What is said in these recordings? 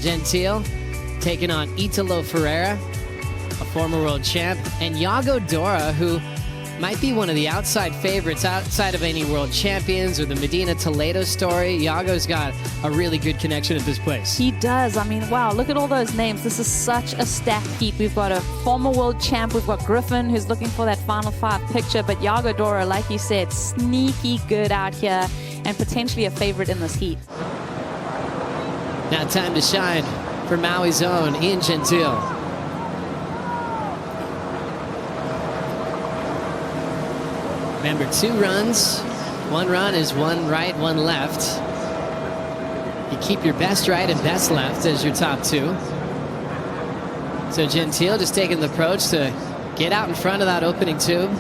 Gentil taking on Italo Ferreira, a former world champ, and Y.Dora, who might be one of the outside favorites outside of any world champions or the Medina Toledo story. Yago's got a really good connection at this place. He does. I mean, wow, look at all those names. This is such a stacked heat. We've got a former world champ. We've got Griffin, who's looking for that Final Five picture. But Y.Dora, like you said, sneaky good out here and potentially a favorite in this heat. Now time to shine for Maui's own Ian Gentil. Remember, 2 runs. 1 run is 1 right, 1 left. You keep your best right and best left as your top 2. So Gentil just taking the approach to get out in front of that opening tube,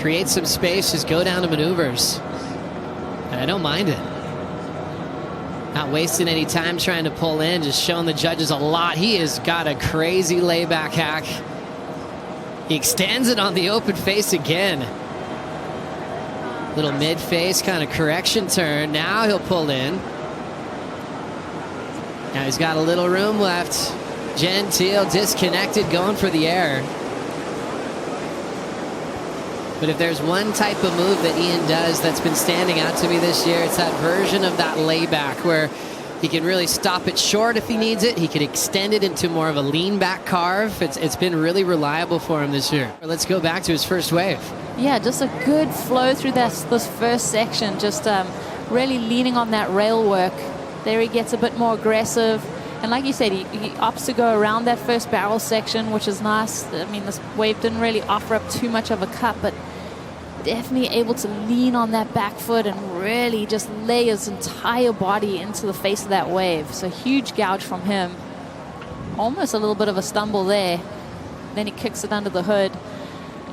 create some space, just go down to maneuvers. And I don't mind it. Not wasting any time trying to pull in, just showing the judges a lot. He has got a crazy layback hack. He extends it on the open face again. Little mid-face kind of correction turn. Now he'll pull in. Now he's got a little room left. Gentil disconnected, going for the air. But if there's one type of move that Ian does that's been standing out to me this year, it's that version of that layback where he can really stop it short if he needs it. He can extend it into more of a lean back carve. It's been really reliable for him this year. Let's go back to his first wave. Yeah, just a good flow through this first section. Just really leaning on that rail work. There he gets a bit more aggressive. And like you said, he opts to go around that first barrel section, which is nice. I mean, this wave didn't really offer up too much of a cut, but definitely able to lean on that back foot and really just lay his entire body into the face of that wave. So huge gouge from him. Almost a little bit of a stumble there. Then he kicks it under the hood.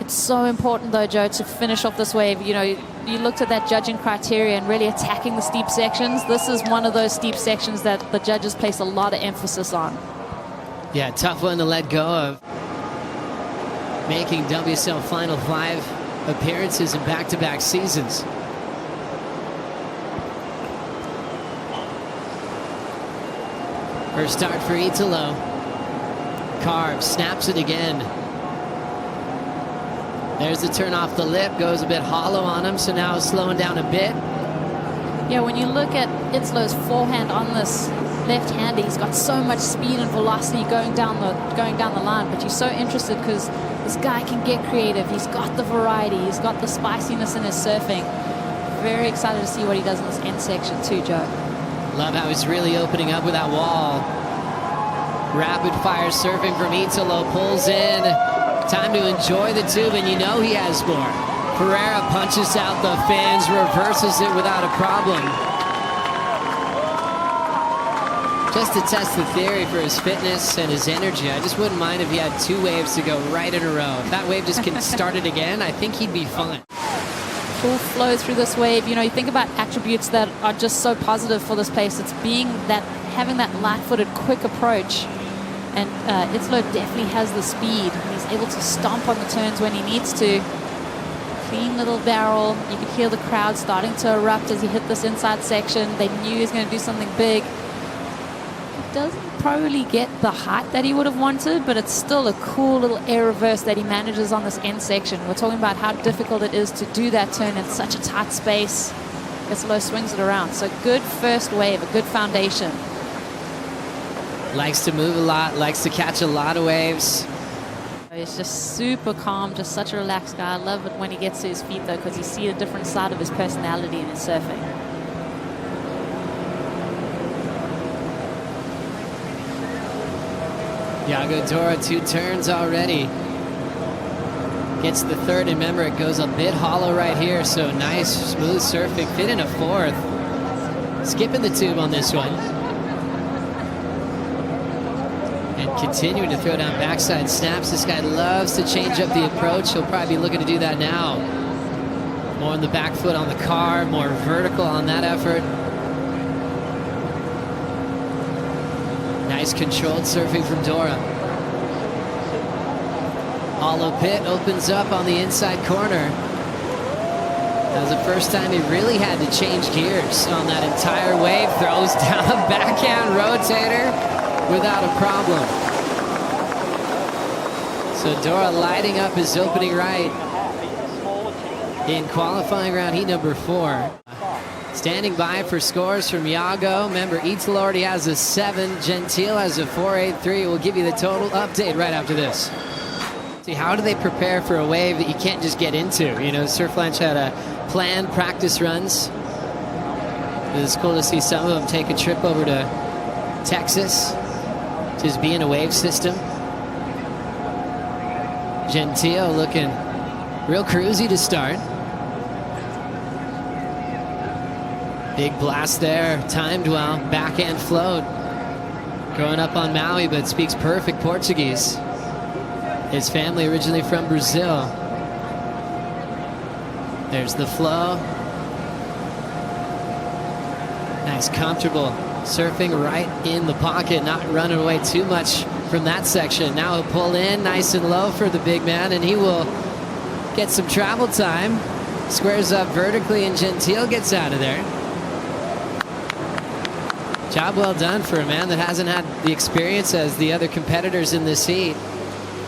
It's so important, though, Joe, to finish off this wave. You know, you looked at that judging criteria and really attacking the steep sections. This is one of those steep sections that the judges place a lot of emphasis on. Yeah, tough one to let go of. Making WSL Final 5 appearances in back-to-back seasons. First start for Italo. Carve, snaps it again. There's the turn off the lip, goes a bit hollow on him, so now slowing down a bit. Yeah, when you look at Italo's forehand on this left-hander, he's got so much speed and velocity going down the line, but you're so interested because this guy can get creative. He's got the variety, he's got the spiciness in his surfing. Very excited to see what he does in this end section too, Joe. Love how he's really opening up with that wall. Rapid fire surfing from Italo, pulls in. Time to enjoy the tube, and you know he has more. Ferreira punches out the fins, reverses it without a problem. Just to test the theory for his fitness and his energy, I just wouldn't mind if he had 2 waves to go right in a row. If that wave just can start it again, I think he'd be fine. Full flow through this wave. You know, you think about attributes that are just so positive for this place. It's having that light-footed, quick approach. And Italo definitely has the speed. He's able to stomp on the turns when he needs to. Clean little barrel. You could hear the crowd starting to erupt as he hit this inside section. They knew he was going to do something big. He doesn't probably get the height that he would have wanted, but it's still a cool little air reverse that he manages on this end section. We're talking about how difficult it is to do that turn in such a tight space. Italo swings it around. So good first wave, a good foundation. Likes to move a lot, likes to catch a lot of waves. He's just super calm, just such a relaxed guy. I love it when he gets to his feet, though, because you see a different side of his personality in his surfing. Y.Dora, 2 turns already. Gets the third, and remember, it goes a bit hollow right here, so nice, smooth surfing. Fit in a 4th. Skipping the tube on this one. And continuing to throw down backside snaps. This guy loves to change up the approach. He'll probably be looking to do that now. More on the back foot on the car, more vertical on that effort. Nice controlled surfing from Dora. Hollow pit opens up on the inside corner. That was the first time he really had to change gears on that entire wave. Throws down a backhand rotator. without a problem. So Dora lighting up his opening right in qualifying round heat number 4. Standing by for scores from Yago. Remember, Italo already has a 7. Gentil has a 4.83. We'll give you the total update right after this. See, how do they prepare for a wave that you can't just get into? You know, Surflanch had a planned practice runs. It's cool to see some of them take a trip over to Texas, just be in a wave system. Gentil looking real cruisy to start. Big blast there, timed well, backhand float. Growing up on Maui, but speaks perfect Portuguese. His family originally from Brazil. There's the flow. Nice, comfortable surfing right in the pocket, not running away too much from that section. Now he'll pull in nice and low for the big man, and he will get some travel time. Squares up vertically, and Gentil gets out of there. Job well done for a man that hasn't had the experience as the other competitors in this heat.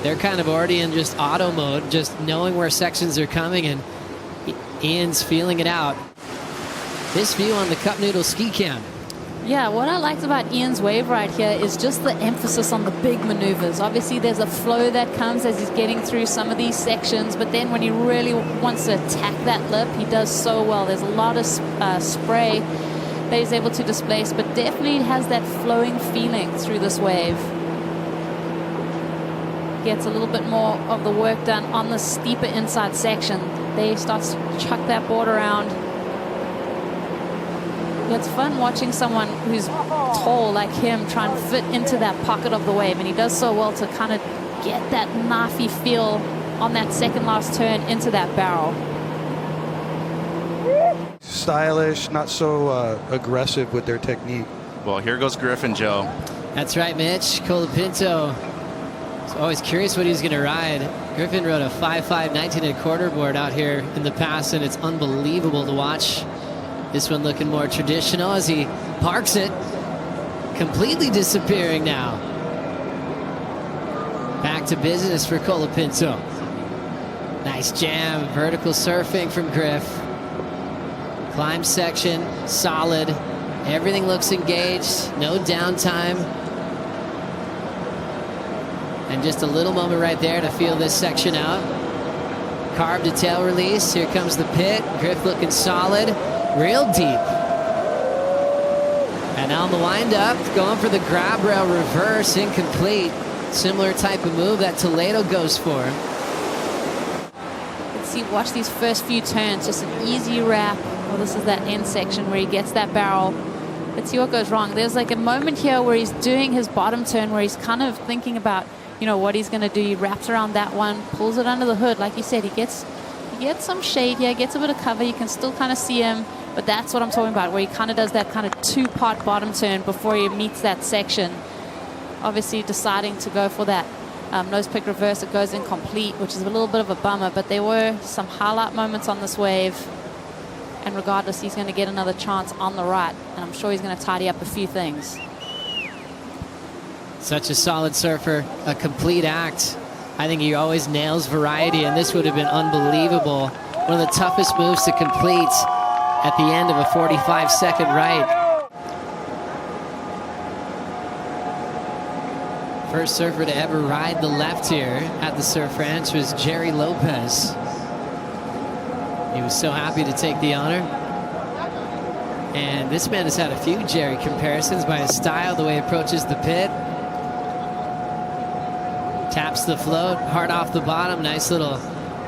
They're kind of already in just auto mode, just knowing where sections are coming, and Ian's feeling it out. This view on the Cup Noodle ski cam. Yeah, what I liked about Ian's wave right here is just the emphasis on the big maneuvers. Obviously, there's a flow that comes as he's getting through some of these sections, but then when he really wants to attack that lip, he does so well. There's a lot of spray that he's able to displace, but definitely has that flowing feeling through this wave. Gets a little bit more of the work done on the steeper inside section. There he starts to chuck that board around. It's fun watching someone who's tall like him try and fit into that pocket of the wave, and he does so well to kind of get that knifey feel on that second last turn into that barrel. Stylish, not so aggressive with their technique. Well, here goes Griffin, Joe. That's right, Mitch. Colapinto. I was always curious what he was going to ride. Griffin rode a 5.5 19.25 board out here in the past, and it's unbelievable to watch. This one looking more traditional as he parks it, completely disappearing now. Back to business for Colapinto. Nice jam, vertical surfing from Griff. Climb section, solid. Everything looks engaged, no downtime. And just a little moment right there to feel this section out. Carved a tail release, here comes the pit. Griff looking solid, real deep. And on the wind up, going for the grab rail reverse, incomplete. Similar type of move that Toledo goes for. Let's see, watch these first few turns, just an easy wrap. Well, this is that end section where he gets that barrel. Let's see what goes wrong. There's like a moment here where he's doing his bottom turn where he's kind of thinking about, you know, what he's going to do. He wraps around that one, pulls it under the hood. Like you said, he gets some shade here, gets a bit of cover. You can still kind of see him, but that's what I'm talking about, where he kind of does that kind of two-part bottom turn before he meets that section. Obviously deciding to go for that nose pick reverse. It goes incomplete, which is a little bit of a bummer, but there were some highlight moments on this wave. And regardless, he's going to get another chance on the right. And I'm sure he's going to tidy up a few things. Such a solid surfer, a complete act. I think he always nails variety, and this would have been unbelievable. One of the toughest moves to complete at the end of a 45-second right. First surfer to ever ride the left here at the Surf Ranch was Jerry Lopez. He was so happy to take the honor. And this man has had a few Jerry comparisons by his style, the way he approaches the pit. Taps the float, hard off the bottom. Nice little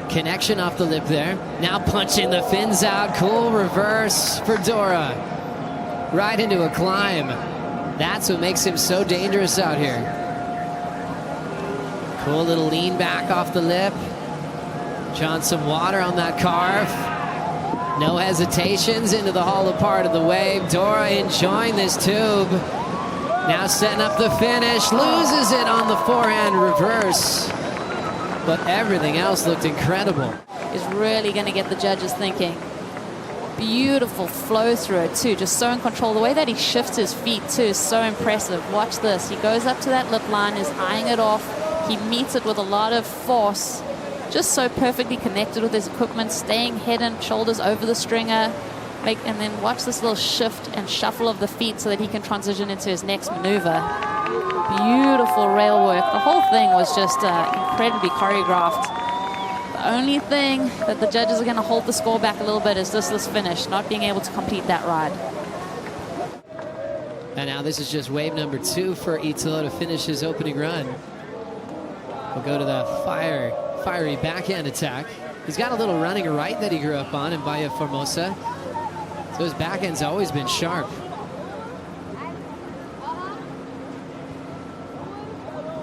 connection off the lip there. Now punching the fins out. Cool reverse for Dora. Right into a climb. That's what makes him so dangerous out here. Cool little lean back off the lip. John some water on that carve. No hesitations into the hollow part of the wave. Dora enjoying this tube. Now setting up the finish. Loses it on the forehand reverse. But everything else looked incredible. Is really going to get the judges thinking. Beautiful flow through it too, just so in control. The way that he shifts his feet too is so impressive. Watch this. He goes up to that lip line, is eyeing it off. He meets it with a lot of force. Just so perfectly connected with his equipment, staying head and shoulders over the stringer. And then watch this little shift and shuffle of the feet so that he can transition into his next maneuver. Beautiful rail work. The whole thing was just incredibly choreographed. The only thing that the judges are going to hold the score back a little bit is just this finish, not being able to complete that ride. And now this is just wave number 2 for Italo to finish his opening run. We'll go to the fiery backhand attack. He's got a little running right that he grew up on in Bahia Formosa. So his backhand's always been sharp.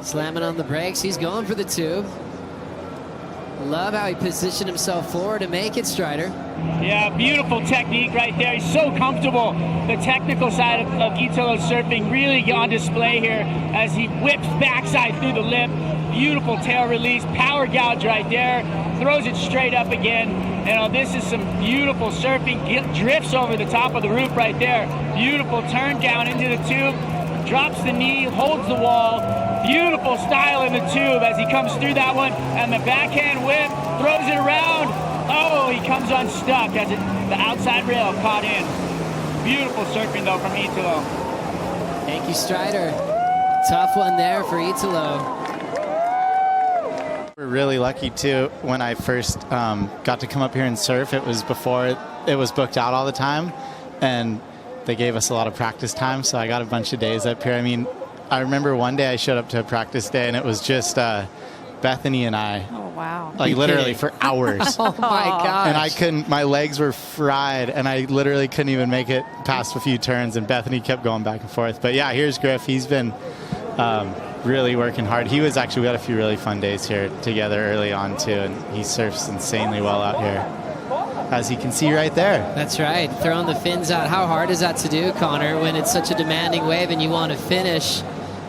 Slamming on the brakes. He's going for the tube. Love how he positioned himself forward to make it, Strider. Yeah, beautiful technique right there. He's so comfortable. The technical side of Italo's surfing really on display here as he whips backside through the lip. Beautiful tail release, power gouge right there. Throws it straight up again. You know, this is some beautiful surfing. Drifts over the top of the roof right there. Beautiful turn down into the tube. Drops the knee, holds the wall. Beautiful style in the tube as he comes through that one. And the backhand whip, throws it around. Oh, he comes unstuck as the outside rail caught in. Beautiful surfing though from Italo. Thank you, Strider. Tough one there for Italo. We're really lucky too. When I first got to come up here and surf, it was before it was booked out all the time, and they gave us a lot of practice time, so I got a bunch of days up here. I mean, I remember one day I showed up to a practice day and it was just Bethany and I. Oh, wow. Like literally for hours. Oh my gosh. And I couldn't, my legs were fried and I literally couldn't even make it past a few turns, and Bethany kept going back and forth. But yeah, here's Griff. He's been really working hard. We had a few really fun days here together early on too, and he surfs insanely well out here, as you can see right there. That's right, throwing the fins out. How hard is that to do, Connor, when it's such a demanding wave and you want to finish?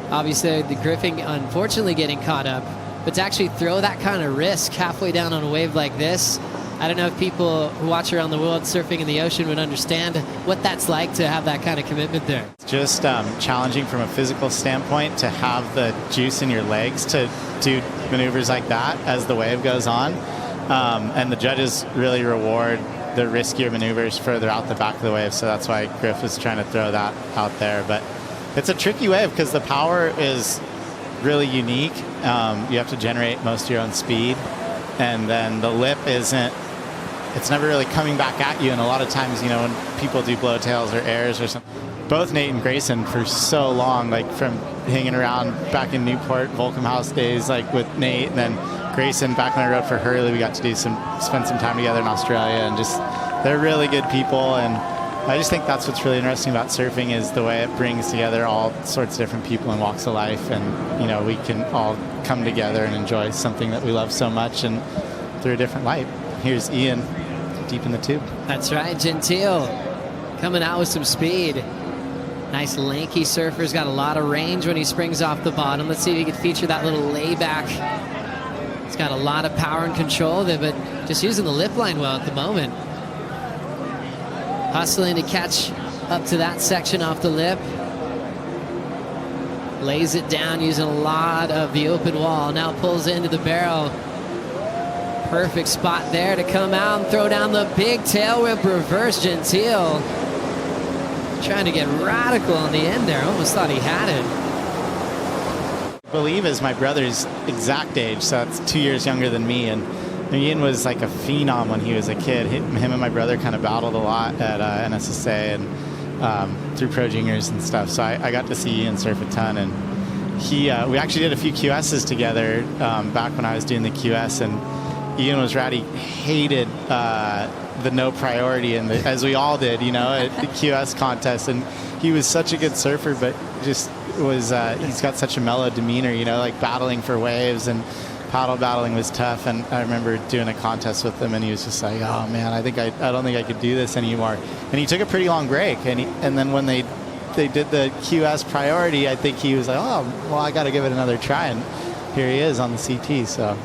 Obviously, the Griffin unfortunately getting caught up, but to actually throw that kind of risk halfway down on a wave like this, I don't know if people who watch around the world surfing in the ocean would understand what that's like to have that kind of commitment there. Just challenging from a physical standpoint to have the juice in your legs to do maneuvers like that as the wave goes on. And the judges really reward the riskier maneuvers further out the back of the wave, so that's why Griff is trying to throw that out there. But it's a tricky wave because the power is really unique. You have to generate most of your own speed, and then the lip it's never really coming back at you. And a lot of times, you know, when people do blowtails or airs or something, both Nate and Grayson for so long, like from hanging around back in Newport, Volcom House days, like with Nate, and then Grayson, back when I rode for Hurley, we got to spend some time together in Australia, and just, they're really good people. And I just think that's what's really interesting about surfing, is the way it brings together all sorts of different people and walks of life, and, you know, we can all come together and enjoy something that we love so much and through a different light. Here's Ian, deep in the tube. That's right, Gentil coming out with some speed. Nice lanky surfer's got a lot of range when he springs off the bottom. Let's see if he can feature that little layback. He's got a lot of power and control there, but just using the lip line well at the moment. Hustling to catch up to that section off the lip. Lays it down using a lot of the open wall. Now pulls into the barrel. Perfect spot there to come out and throw down the big tail whip reverse. Gentil trying to get radical on the end there. Almost thought he had it. I believe is my brother's exact age, so that's 2 years younger than me. And Ian was like a phenom when he was a kid. Him and my brother kind of battled a lot at NSSA and through Pro Juniors and stuff. So I got to see Ian surf a ton. And we actually did a few QSs together back when I was doing the QS. And Ian was ratty, hated the no priority, and as we all did, you know, at the QS contest. And he was such a good surfer, but just was he's got such a mellow demeanor, you know, like battling for waves, and paddle battling was tough. And I remember doing a contest with him, and he was just like, oh man, I don't think I could do this anymore. And he took a pretty long break, and then when they did the QS priority, I think he was like, oh well, I got to give it another try, and here he is on the CT. So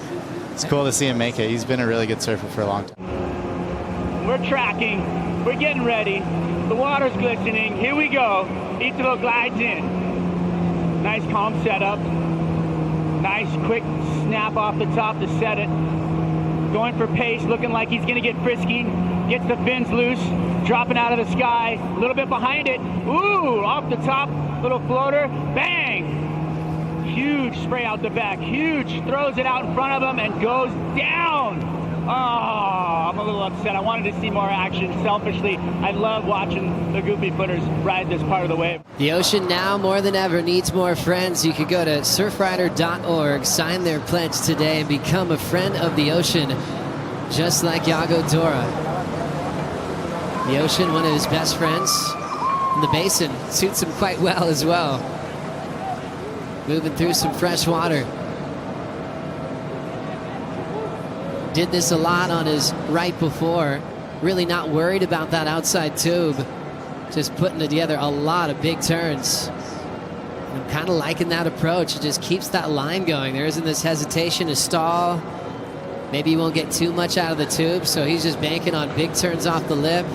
it's cool to see him make it. He's been a really good surfer for a long time. We're tracking We're getting ready. The water's glistening. Here we go. Italo glides in. Nice calm setup. Nice quick snap off the top to set it. Going for pace, looking like he's gonna get frisky. Gets the fins loose, dropping out of the sky. A little bit behind it. Ooh, off the top, little floater. Bang! Huge spray out the back. Huge. Throws it out in front of him and goes down. Oh, I'm a little upset. I wanted to see more action. Selfishly, I love watching the goofy footers ride this part of the wave. The ocean now more than ever needs more friends. You could go to surfrider.org, sign their pledge today, and become a friend of the ocean, just like Y.Dora. The ocean, one of his best friends, and the basin suits him quite well as well. Moving through some fresh water. Did this a lot on his right before. Really not worried about that outside tube. Just putting together a lot of big turns. I'm kind of liking that approach. It just keeps that line going. There isn't this hesitation to stall. Maybe he won't get too much out of the tube, so he's just banking on big turns off the lip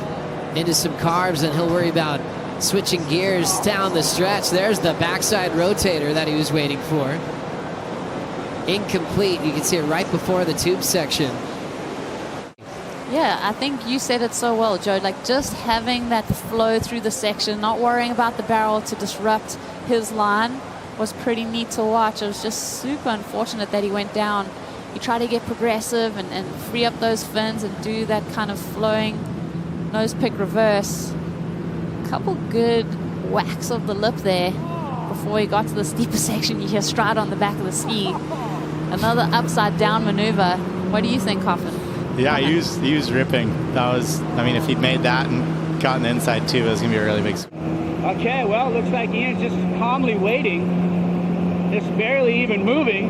into some carbs, and he'll worry about switching gears down the stretch. There's the backside rotator that he was waiting for. Incomplete. You can see it right before the tube section. Yeah, I think you said it so well, Joe. Like, just having that flow through the section, not worrying about the barrel to disrupt his line was pretty neat to watch. It was just super unfortunate that he went down. You try to get progressive and free up those fins and do that kind of flowing nose pick reverse. Couple good whacks of the lip there before he got to the steeper section. You hear stride on the back of the ski. Another upside down maneuver. What do you think, Coffin? Yeah, he was ripping. That was, I mean, if he'd made that and gotten the inside too, it was going to be a really big score. Okay, well, it looks like Ian's just calmly waiting. Just barely even moving.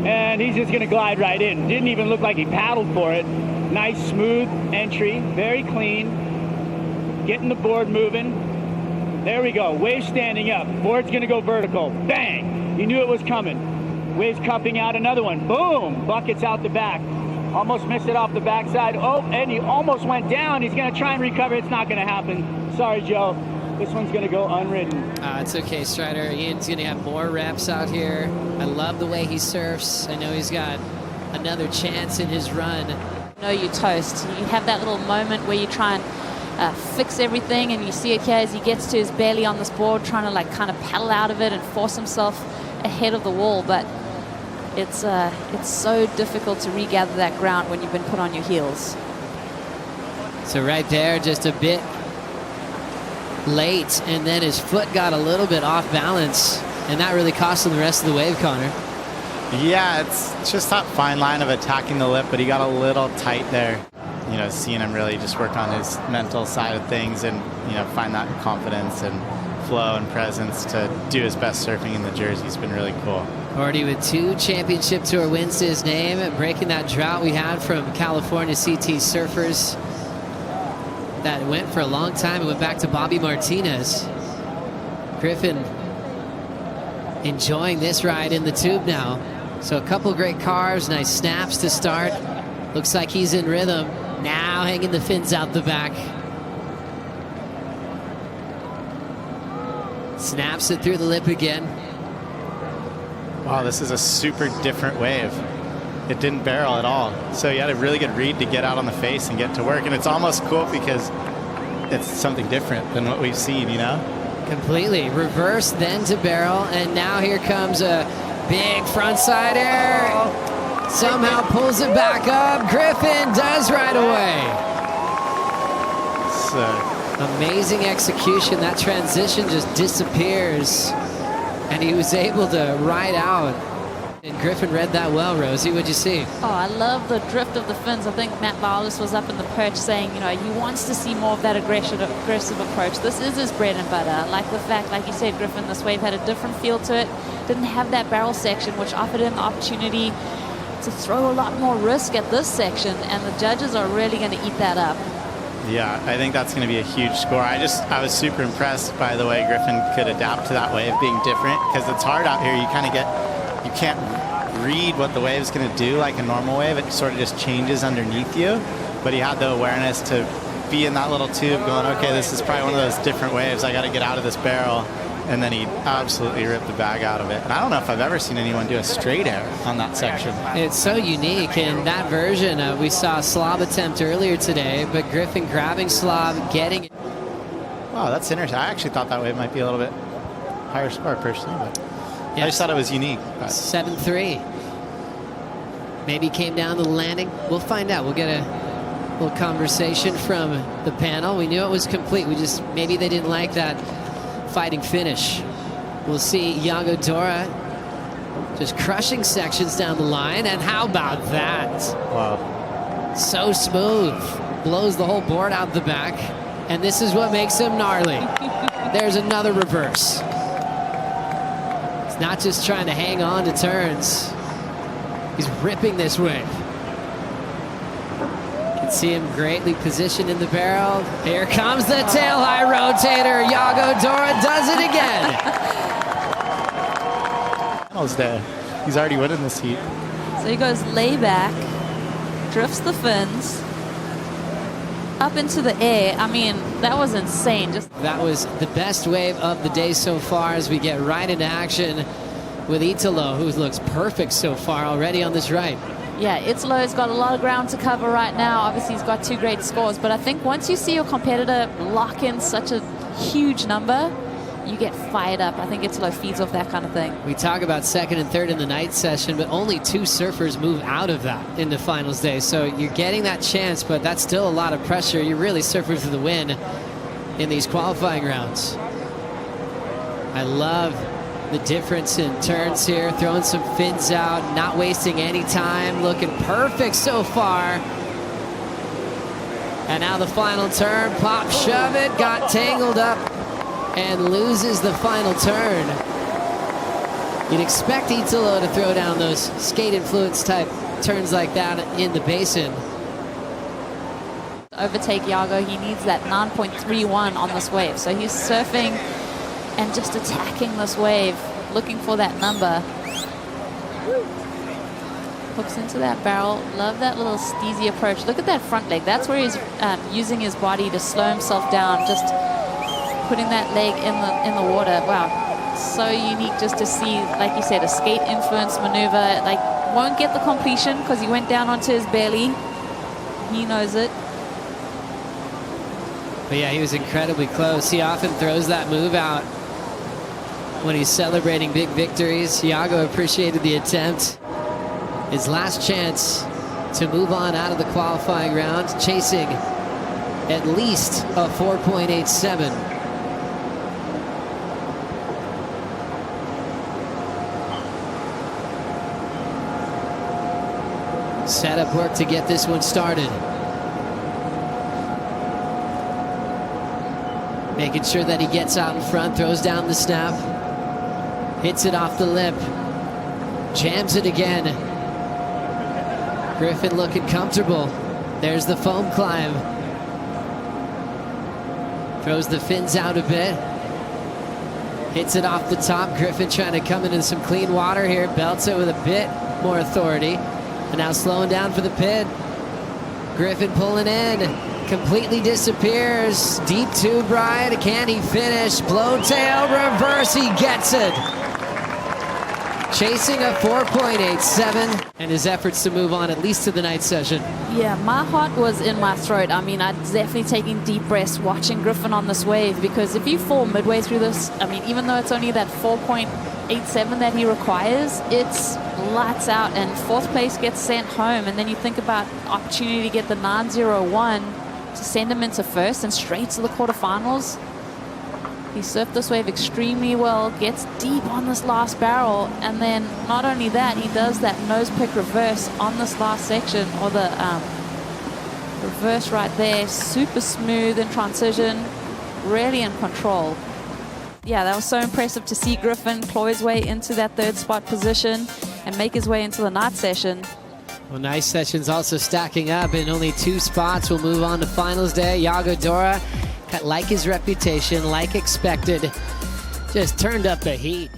And he's just going to glide right in. Didn't even look like he paddled for it. Nice, smooth entry. Very clean. Getting the board moving. There we go. Wave standing up. Board's going to go vertical. Bang! You knew it was coming. Wave's cupping out another one. Boom! Buckets out the back. Almost missed it off the backside. Oh, and he almost went down. He's going to try and recover. It's not going to happen. Sorry, Joe. This one's going to go unridden. It's okay, Strider. Ian's going to have more reps out here. I love the way he surfs. I know he's got another chance in his run. No, you toast. You have that little moment where you try and fix everything, and you see it here as he gets to his belly on this board, trying to like kind of paddle out of it and force himself ahead of the wall. But it's so difficult to regather that ground when you've been put on your heels. So right there, just a bit late, and then his foot got a little bit off balance, and that really cost him the rest of the wave, Connor. Yeah, it's just that fine line of attacking the lip, but he got a little tight there. You know, seeing him really just work on his mental side of things and, you know, find that confidence and flow and presence to do his best surfing in the jersey has been really cool. Already with 2 championship tour wins to his name and breaking that drought we had from California CT surfers that went for a long time and went back to Bobby Martinez. Griffin enjoying this ride in the tube now. So a couple great carves, nice snaps to start. Looks like he's in rhythm. Now hanging the fins out the back. Snaps it through the lip again. Wow, this is a super different wave. It didn't barrel at all. So you had a really good read to get out on the face and get to work. And it's almost cool because it's something different than what we've seen, you know? Completely. Reverse, then to barrel. And now here comes a big frontsider. Somehow pulls it back up. Griffin does right away. Amazing execution. That transition just disappears. And he was able to ride out. And Griffin read that well, Rosie. What'd you see? Oh, I love the drift of the fins. I think Matt Barlis was up in the perch saying, you know, he wants to see more of that aggressive approach. This is his bread and butter. I like the fact, like you said, Griffin, this wave had a different feel to it. Didn't have that barrel section, which offered him the opportunity to throw a lot more risk at this section, and the judges are really going to eat that up. Yeah, I think that's going to be a huge score. I was super impressed by the way Griffin could adapt to that wave being different, because it's hard out here. You can't read what the wave is going to do like a normal wave. It sort of just changes underneath you, but he had the awareness to be in that little tube going, okay, this is probably one of those different waves. I got to get out of this barrel. And then he absolutely ripped the bag out of it. And I don't know if I've ever seen anyone do a straight air on that section. It's so unique. In that version, we saw a slob attempt earlier today, but Griffin grabbing slob, getting it. Wow, that's interesting. I actually thought that wave miite be a little bit higher score personally, but I just thought it was unique. 7-3. Maybe came down to the landing. We'll find out. We'll get a little conversation from the panel. We knew it was complete. Maybe they didn't like that fighting finish. We'll see Y.Dora just crushing sections down the line. And how about that? Wow. So smooth. Blows the whole board out the back. And this is what makes him gnarly. There's another reverse. He's not just trying to hang on to turns. He's ripping this wave. You can see him greatly positioned in the barrel. Here comes the tail high rotator. Y.Dora does it again. He's already winning this heat. So he goes layback, drifts the fins, up into the air. I mean, that was insane. That was the best wave of the day so far as we get right into action with Italo, who looks perfect so far already on this right. Yeah, Italo's got a lot of ground to cover right now. Obviously, he's got 2 great scores, but I think once you see your competitor lock in such a huge number, you get fired up. I think Italo feeds off that kind of thing. We talk about second and third in the night session, but only 2 surfers move out of that in the finals day. So you're getting that chance, but that's still a lot of pressure. You're really surfing for the win in these qualifying rounds. I love the difference in turns here, throwing some fins out, not wasting any time, looking perfect so far. And now the final turn, pop, shove it, got tangled up and loses the final turn. You'd expect Italo to throw down those skate influence type turns like that in the basin. Overtake Yago, he needs that 9.31 on this wave. So he's surfing and just attacking this wave, looking for that number. Hooks into that barrel. Love that little steezy approach. Look at that front leg. That's where he's using his body to slow himself down, just putting that leg in the water. Wow, so unique just to see, like you said, a skate influence maneuver. Like, won't get the completion because he went down onto his belly. He knows it. But yeah, he was incredibly close. He often throws that move out when he's celebrating big victories. Yago appreciated the attempt. His last chance to move on out of the qualifying round, chasing at least a 4.87. Setup work to get this one started. Making sure that he gets out in front, throws down the snap, hits it off the lip, jams it again. Griffin looking comfortable. There's the foam climb. Throws the fins out a bit. Hits it off the top. Griffin trying to come into some clean water here. Belts it with a bit more authority. And now slowing down for the pit. Griffin pulling in. Completely disappears. Deep tube ride. Can he finish? Blowtail reverse. He gets it. Chasing a 4.87. And his efforts to move on at least to the night session. Yeah, my heart was in my throat. I mean, I'm definitely taking deep breaths watching Griffin on this wave, because if you fall midway through this, I mean, even though it's only that 4.87 that he requires, it's lights out, and 4th place gets sent home. And then you think about opportunity to get the 901 to send him into 1st and straight to the quarterfinals. He surfed this wave extremely well, gets deep on this last barrel, and then not only that, he does that nose pick reverse on this last section, or the reverse right there. Super smooth in transition, really in control. Yeah, that was so impressive to see Griffin claw his way into that 3rd spot position and make his way into the night session. Well, night session's also stacking up, and only 2 spots will move on to finals day. Y.Dora, like his reputation, like expected, just turned up the heat.